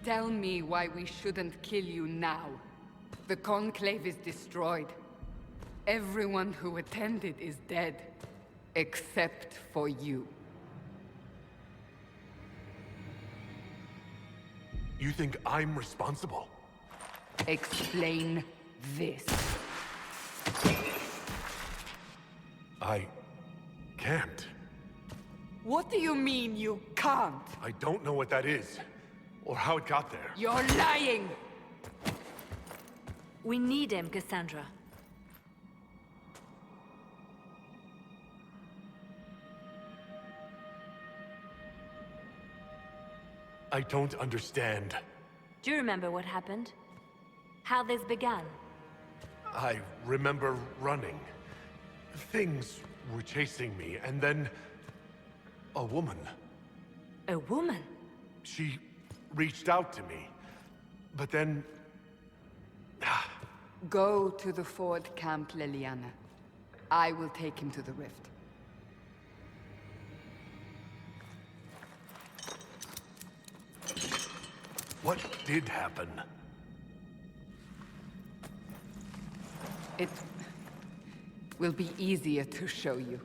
tell me why we shouldn't kill you now? The Conclave is destroyed. Everyone who attended is dead. Except for you. You think I'm responsible? Explain this. I can't. What do you mean you can't? I don't know what that is, or how it got there. You're lying! We need him, Cassandra. I don't understand. Do you remember what happened? How this began? I remember running. Things were chasing me, and then... a woman. A woman? She reached out to me, but then... Go to the Ford Camp, Liliana. I will take him to the rift. What did happen? It will be easier to show you.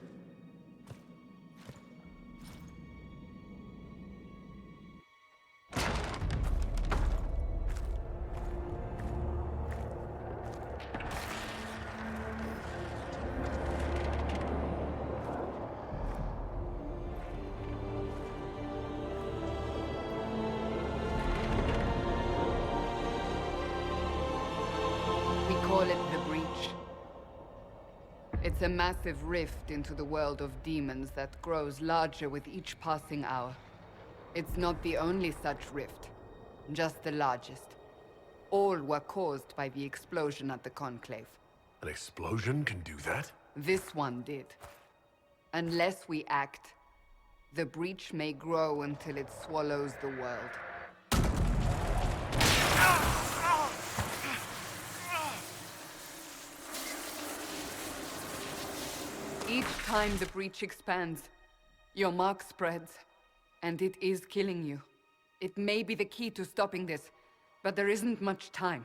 It's a massive rift into the world of demons that grows larger with each passing hour. It's not the only such rift, just the largest. All were caused by the explosion at the Conclave. An explosion can do that? This one did. Unless we act, the breach may grow until it swallows the world. Each time the breach expands, your mark spreads, and it is killing you. It may be the key to stopping this, but there isn't much time.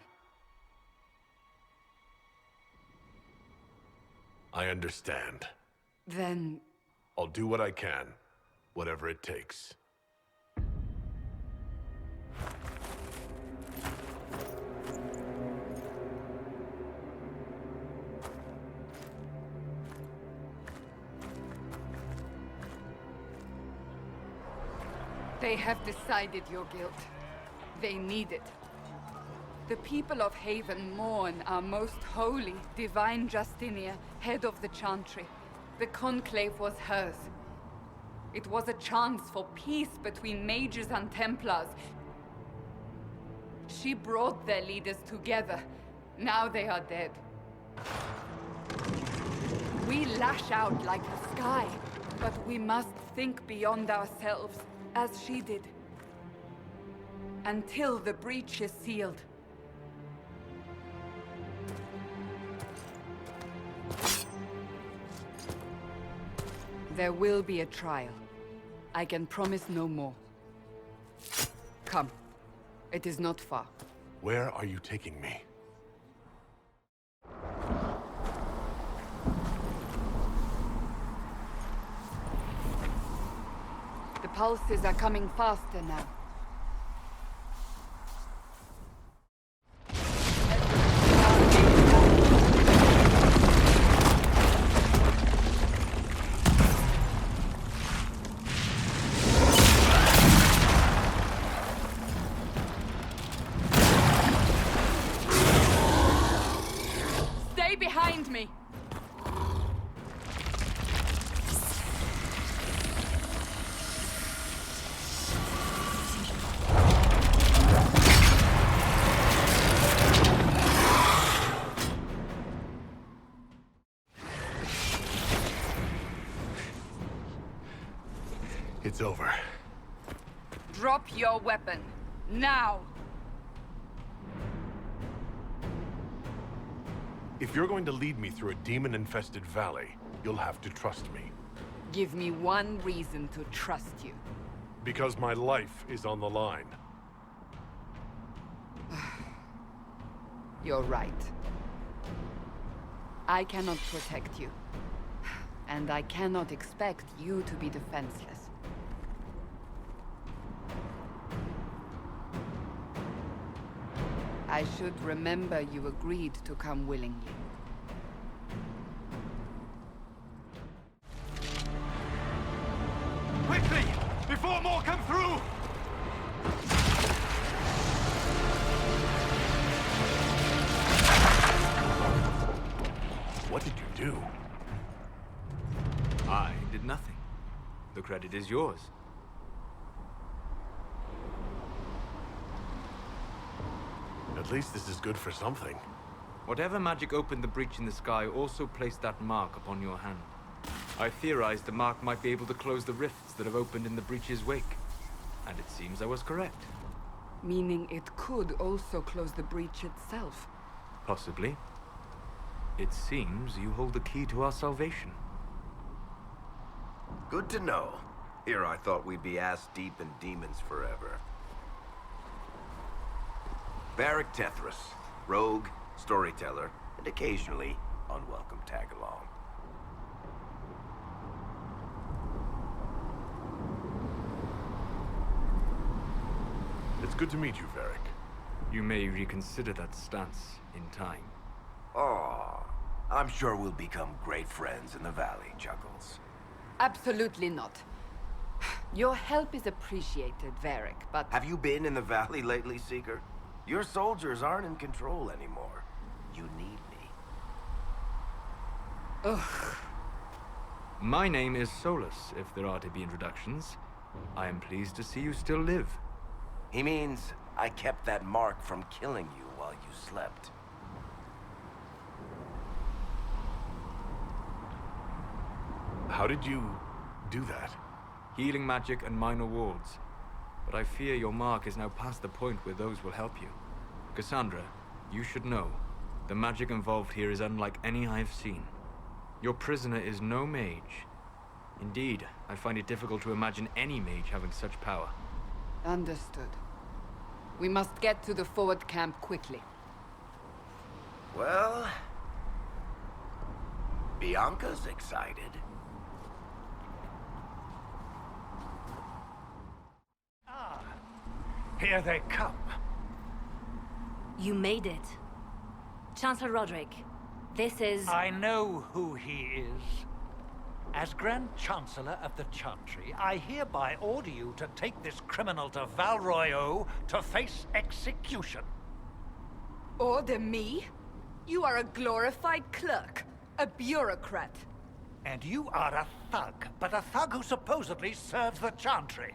I understand. Then... I'll do what I can, whatever it takes. They have decided your guilt. They need it. The people of Haven mourn our most holy, divine Justinia, head of the Chantry. The Conclave was hers. It was a chance for peace between mages and Templars. She brought their leaders together. Now they are dead. We lash out like the sky, but we must think beyond ourselves. As she did. Until the breach is sealed. There will be a trial. I can promise no more. Come. It is not far. Where are you taking me? The pulses are coming faster now. Stay behind me! It's over. Drop your weapon. Now! If you're going to lead me through a demon-infested valley, you'll have to trust me. Give me one reason to trust you. Because my life is on the line. You're right. I cannot protect you. And I cannot expect you to be defenseless. I should remember you agreed to come willingly. Quickly! Before more come through! What did you do? I did nothing. The credit is yours. At least this is good for something. Whatever magic opened the breach in the sky also placed that mark upon your hand. I theorized the mark might be able to close the rifts that have opened in the breach's wake. And it seems I was correct. Meaning it could also close the breach itself. Possibly. It seems you hold the key to our salvation. Good to know. Here I thought we'd be ass-deep in demons forever. Varric Tethras, rogue, storyteller, and occasionally unwelcome tag-along. It's good to meet you, Varric. You may reconsider that stance in time. Oh, I'm sure we'll become great friends in the valley, Chuckles. Absolutely not. Your help is appreciated, Varric, but... Have you been in the valley lately, Seeker? Your soldiers aren't in control anymore. You need me. Ugh. My name is Solus, if there are to be introductions. I am pleased to see you still live. He means I kept that mark from killing you while you slept. How did you do that? Healing magic and minor wards. But I fear your mark is now past the point where those will help you. Cassandra, you should know, the magic involved here is unlike any I've seen. Your prisoner is no mage. Indeed, I find it difficult to imagine any mage having such power. Understood. We must get to the forward camp quickly. Well... Bianca's excited. Here they come. You made it. Chancellor Roderick, this is... I know who he is. As Grand Chancellor of the Chantry, I hereby order you to take this criminal to Val Royeaux to face execution. Order me? You are a glorified clerk, a bureaucrat. And you are a thug, but a thug who supposedly serves the Chantry.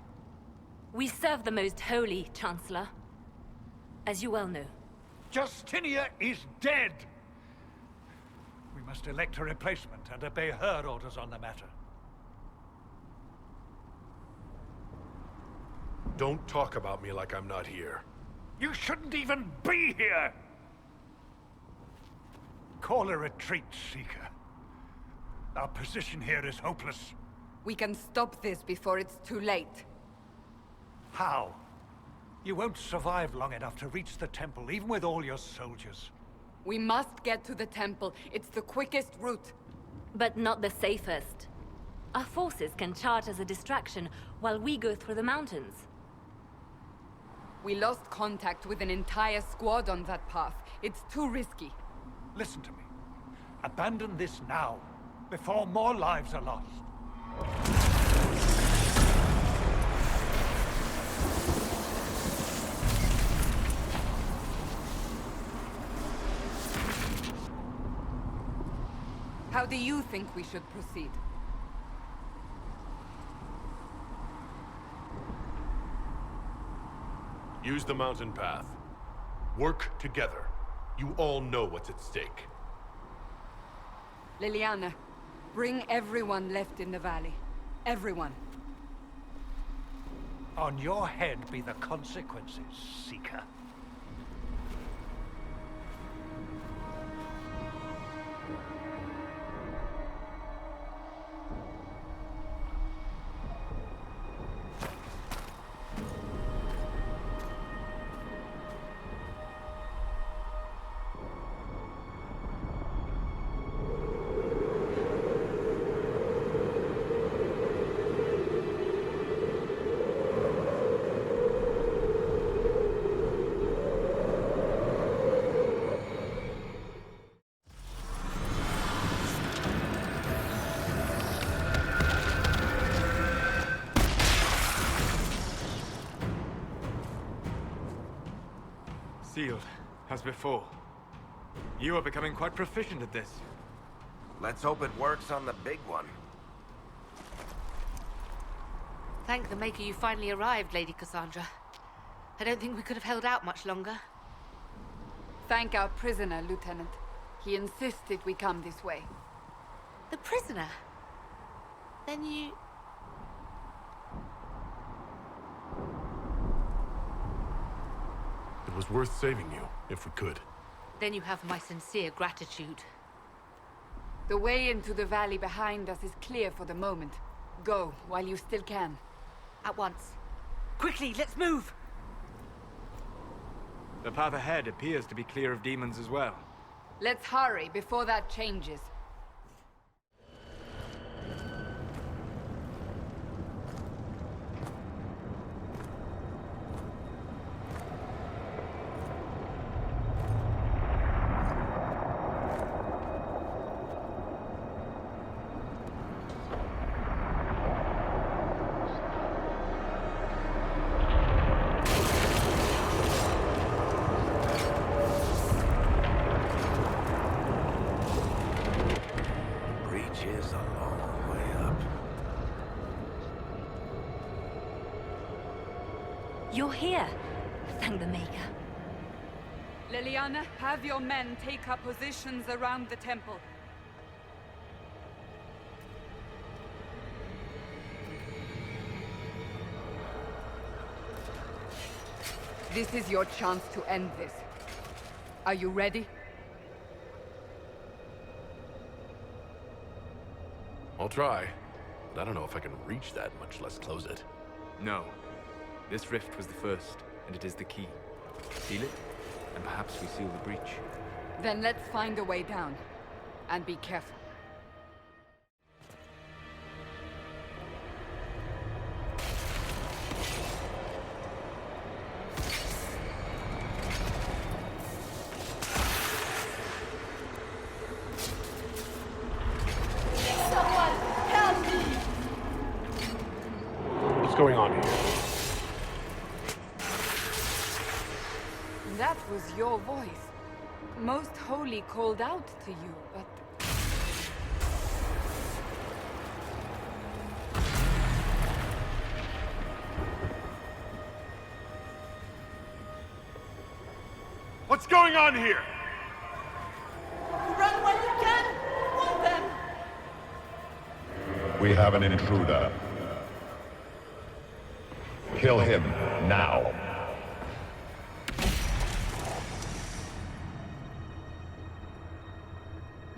We serve the most holy, Chancellor. As you well know. Justinia is dead! We must elect a replacement and obey her orders on the matter. Don't talk about me like I'm not here. You shouldn't even be here! Call a retreat, Seeker. Our position here is hopeless. We can stop this before it's too late. How? You won't survive long enough to reach the temple, even with all your soldiers. We must get to the temple. It's the quickest route. But not the safest. Our forces can charge as a distraction while we go through the mountains. We lost contact with an entire squad on that path. It's too risky. Listen to me. Abandon this now, before more lives are lost. How do you think we should proceed? Use the mountain path. Work together. You all know what's at stake. Liliana, bring everyone left in the valley. Everyone. On your head be the consequences, Seeker. as before. You are becoming quite proficient at this. Let's hope it works on the big one. Thank the Maker you finally arrived, Lady Cassandra. I don't think we could have held out much longer. Thank our prisoner, Lieutenant. He insisted we come this way. The prisoner? Then you... It was worth saving you, if we could. Then you have my sincere gratitude. The way into the valley behind us is clear for the moment. Go, while you still can. At once. Quickly, let's move! The path ahead appears to be clear of demons as well. Let's hurry before that changes. Is a long way up. You're here. Thank the Maker. Liliana, have your men take up positions around the temple. This is your chance to end this. Are you ready? I'll try, but I don't know if I can reach that, much less close it. No. This rift was the first, and it is the key. Seal it, and perhaps we seal the breach. Then let's find a way down. And be careful. What's going on here? That was your voice. Most Holy called out to you, but... What's going on here? Run while you can! Hold them! We have an intruder. Kill him now.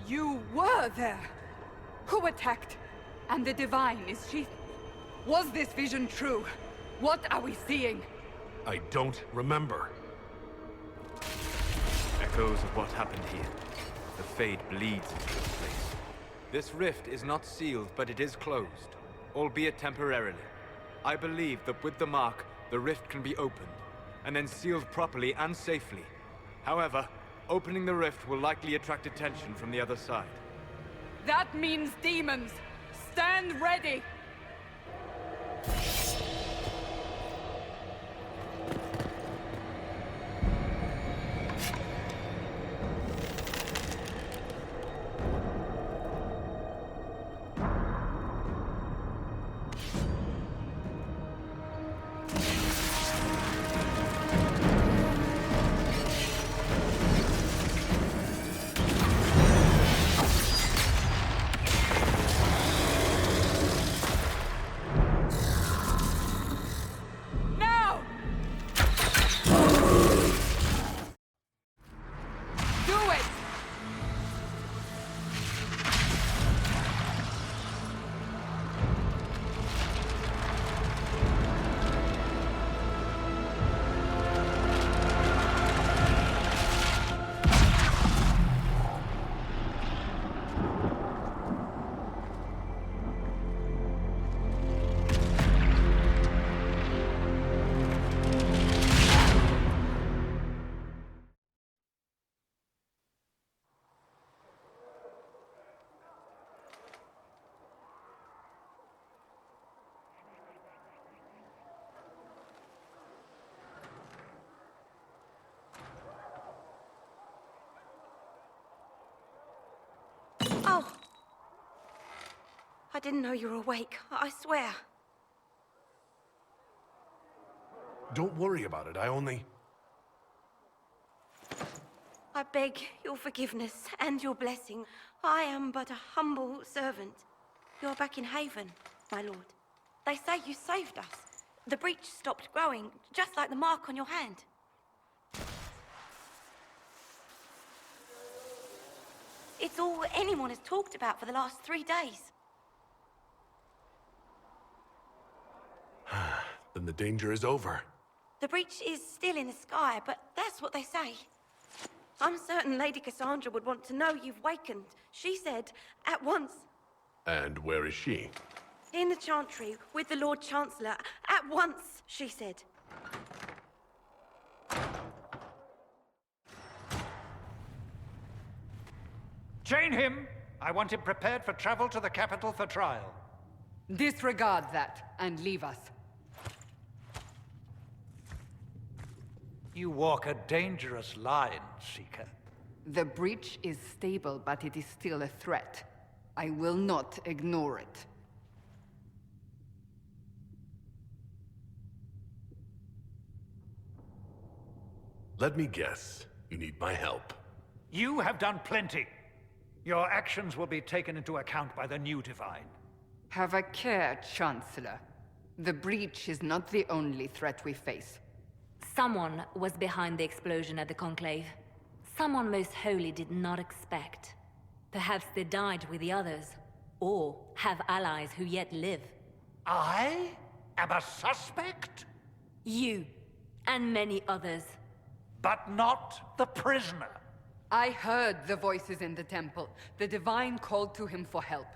You were there! Who attacked? And the Divine, is she... Was this vision true? What are we seeing? I don't remember. Echoes of what happened here. The Fade bleeds into this place. This rift is not sealed, but it is closed, albeit temporarily. I believe that with the mark, the rift can be opened, and then sealed properly and safely. However, opening the rift will likely attract attention from the other side. That means demons! Stand ready! I didn't know you were awake. I swear. Don't worry about it, I beg your forgiveness and your blessing. I am but a humble servant. You're back in Haven, my lord. They say you saved us. The breach stopped growing, just like the mark on your hand. It's all anyone has talked about for the last 3 days. Then the danger is over. The breach is still in the sky, but that's what they say. I'm certain Lady Cassandra would want to know you've wakened. She said, at once. And where is she? In the Chantry, with the Lord Chancellor. At once, she said. Chain him! I want him prepared for travel to the capital for trial. Disregard that, and leave us. You walk a dangerous line, Seeker. The breach is stable, but it is still a threat. I will not ignore it. Let me guess. You need my help. You have done plenty. Your actions will be taken into account by the new Divine. Have a care, Chancellor. The breach is not the only threat we face. Someone was behind the explosion at the Conclave. Someone most holy did not expect. Perhaps they died with the others, or have allies who yet live. I am a suspect? You, and many others. But not the prisoner. I heard the voices in the temple. The Divine called to him for help.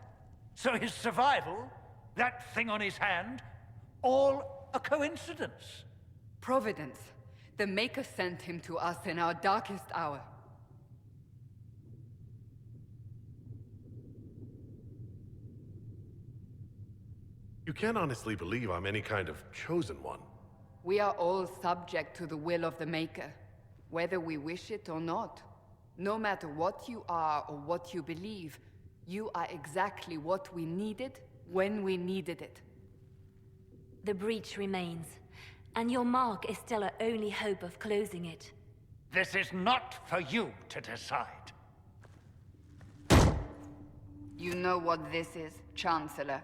So his survival, that thing on his hand, all a coincidence. Providence. The Maker sent him to us in our darkest hour. You can't honestly believe I'm any kind of chosen one. We are all subject to the will of the Maker, whether we wish it or not. No matter what you are or what you believe, you are exactly what we needed when we needed it. The breach remains, and your mark is still our only hope of closing it. This is not for you to decide. You know what this is, Chancellor.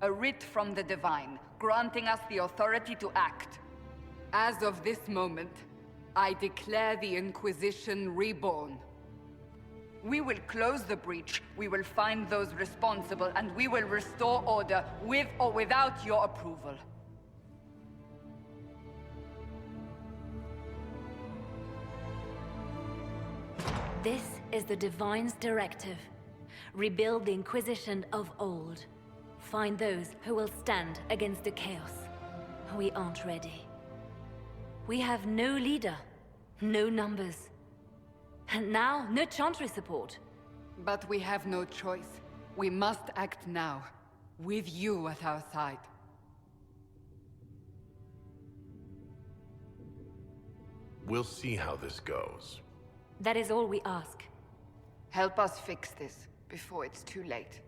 A writ from the Divine, granting us the authority to act. As of this moment, I declare the Inquisition reborn. We will close the breach, we will find those responsible, and we will restore order with or without your approval. This is the Divine's directive. Rebuild the Inquisition of old. Find those who will stand against the chaos. We aren't ready. We have no leader, no numbers. And now, no Chantry support. But we have no choice. We must act now, with you at our side. We'll see how this goes. That is all we ask. Help us fix this, before it's too late.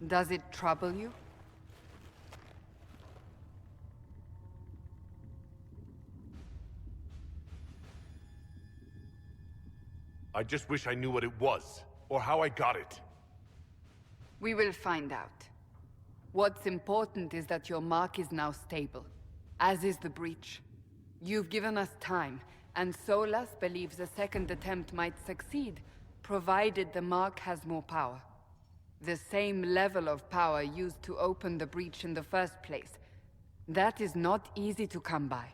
Does it trouble you? I just wish I knew what it was, or how I got it. We will find out. What's important is that your mark is now stable, as is the breach. You've given us time, and Solas believes a second attempt might succeed, provided the mark has more power. The same level of power used to open the breach in the first place. That is not easy to come by.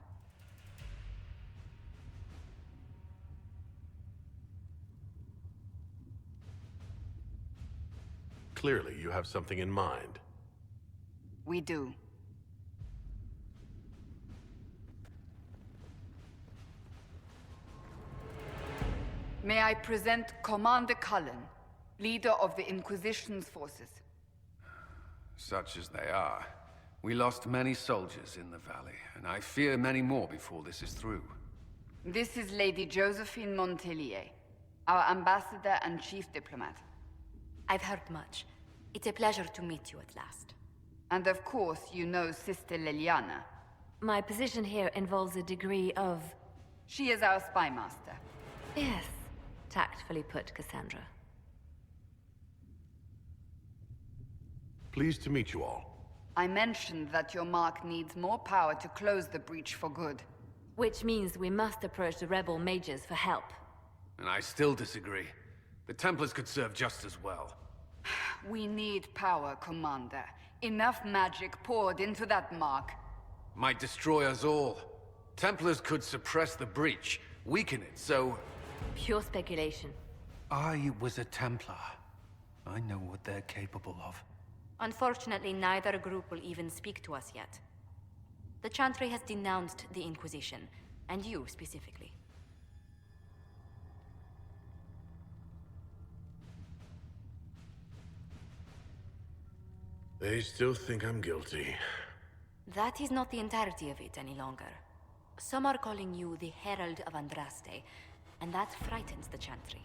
Clearly, you have something in mind. We do. May I present Commander Cullen, leader of the Inquisition's forces. Such as they are. We lost many soldiers in the valley, and I fear many more before this is through. This is Lady Josephine Montelier, our ambassador and chief diplomat. I've heard much. It's a pleasure to meet you at last. And of course, you know Sister Liliana. My position here involves a degree of... She is our spy master. Yes, tactfully put, Cassandra. Pleased to meet you all. I mentioned that your mark needs more power to close the breach for good. Which means we must approach the rebel mages for help. And I still disagree. The Templars could serve just as well. We need power, Commander. Enough magic poured into that mark. Might destroy us all. Templars could suppress the breach, weaken it, so... Pure speculation. I was a Templar. I know what they're capable of. Unfortunately, neither group will even speak to us yet. The Chantry has denounced the Inquisition, and you specifically. They still think I'm guilty. That is not the entirety of it any longer. Some are calling you the Herald of Andraste, and that frightens the Chantry.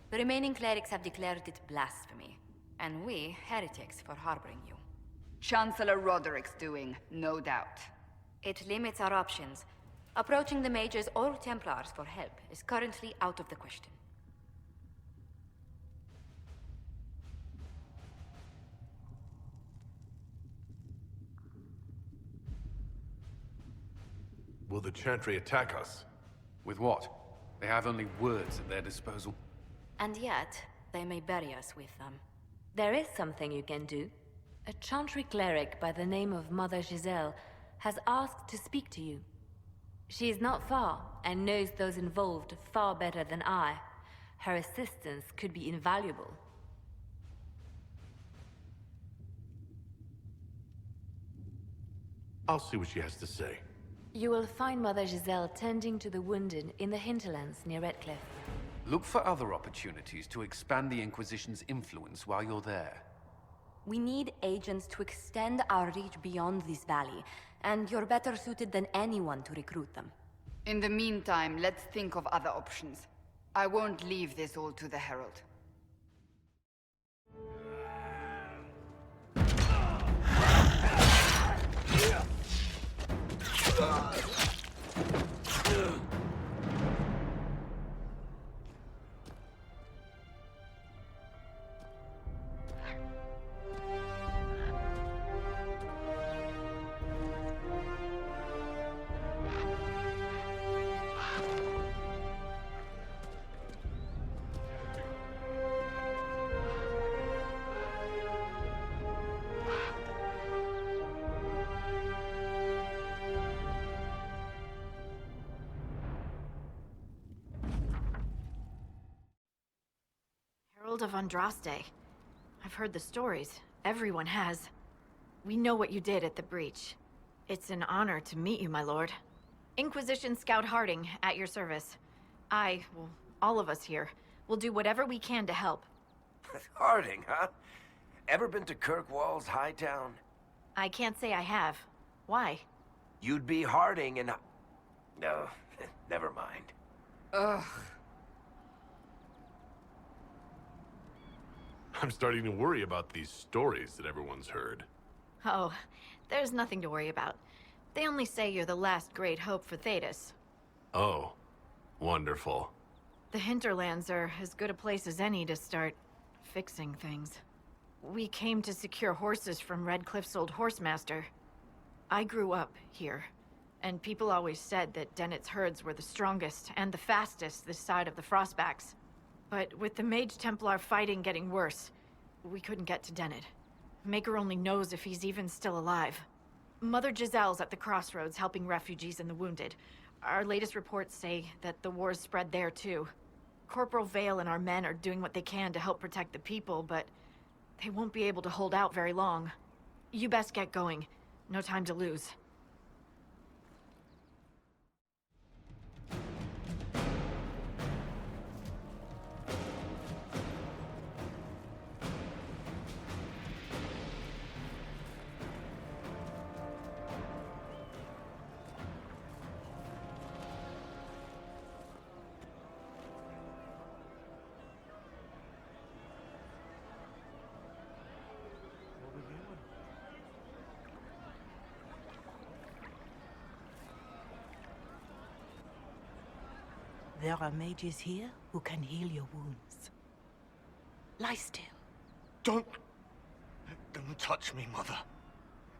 The remaining clerics have declared it blasphemy, and we, heretics, for harboring you. Chancellor Roderick's doing, no doubt. It limits our options. Approaching the mages or Templars for help is currently out of the question. Will the Chantry attack us? With what? They have only words at their disposal. And yet, they may bury us with them. There is something you can do. A Chantry cleric by the name of Mother Giselle has asked to speak to you. She is not far, and knows those involved far better than I. Her assistance could be invaluable. I'll see what she has to say. You will find Mother Giselle tending to the wounded in the hinterlands near Redcliffe. Look for other opportunities to expand the Inquisition's influence while you're there. We need agents to extend our reach beyond this valley, and you're better suited than anyone to recruit them. In the meantime, let's think of other options. I won't leave this all to the Herald. Herald of Andraste. I've heard the stories. Everyone has. We know what you did at the breach. It's an honor to meet you, my lord. Inquisition Scout Harding, at your service. Well, all of us here, will do whatever we can to help. Harding, huh? Ever been to Kirkwall's Hightown? I can't say I have. Why? You'd be Harding and... No, never mind. Ugh. I'm starting to worry about these stories that everyone's heard. Oh, there's nothing to worry about. They only say you're the last great hope for Thedas. Oh, wonderful. The hinterlands are as good a place as any to start fixing things. We came to secure horses from Redcliffe's old horsemaster. I grew up here, and people always said that Dennett's herds were the strongest and the fastest this side of the Frostbacks. But with the Mage Templar fighting getting worse, we couldn't get to Dennett. Maker only knows if he's even still alive. Mother Giselle's at the crossroads helping refugees and the wounded. Our latest reports say that the war's spread there too. Corporal Vale and our men are doing what they can to help protect the people, but they won't be able to hold out very long. You best get going. No time to lose. There are mages here who can heal your wounds. Lie still. Don't touch me, Mother.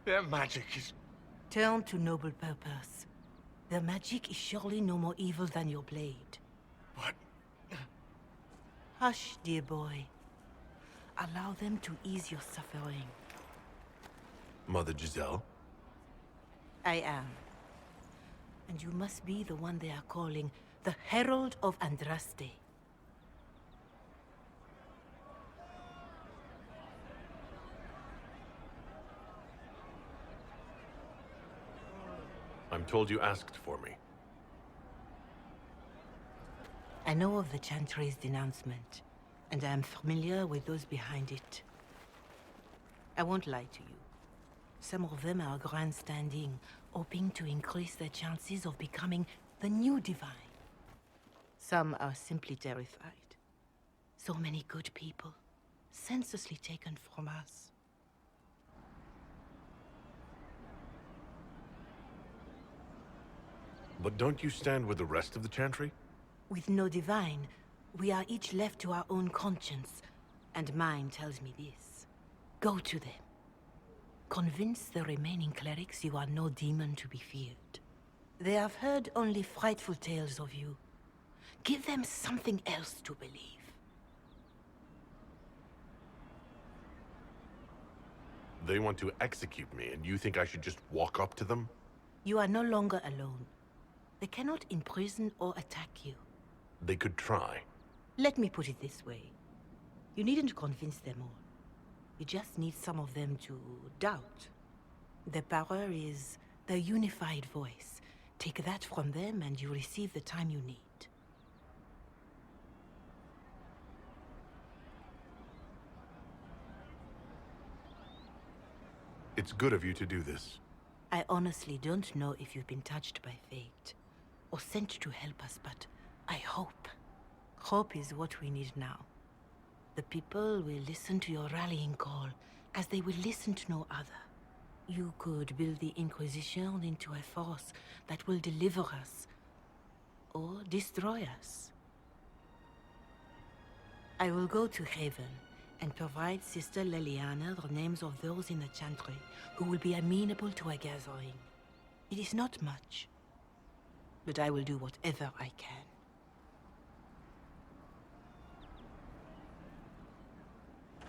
Their magic is... Turn to noble purpose. Their magic is surely no more evil than your blade. What? Hush, dear boy. Allow them to ease your suffering. Mother Giselle? I am. And you must be the one they are calling the Herald of Andraste. I'm told you asked for me. I know of the Chantry's denouncement, and I am familiar with those behind it. I won't lie to you. Some of them are grandstanding, hoping to increase their chances of becoming the new divine. Some are simply terrified. So many good people, senselessly taken from us. But don't you stand with the rest of the Chantry? With no divine, we are each left to our own conscience, and mine tells me this. Go to them. Convince the remaining clerics you are no demon to be feared. They have heard only frightful tales of you. Give them something else to believe. They want to execute me, and you think I should just walk up to them? You are no longer alone. They cannot imprison or attack you. They could try. Let me put it this way. You needn't convince them all. You just need some of them to doubt. Their power is their unified voice. Take that from them and you receive the time you need. It's good of you to do this. I honestly don't know if you've been touched by fate, or sent to help us, but I hope. Hope is what we need now. The people will listen to your rallying call, as they will listen to no other. You could build the Inquisition into a force that will deliver us, or destroy us. I will go to Haven, and provide Sister Leliana the names of those in the Chantry who will be amenable to a gathering. It is not much, but I will do whatever I can.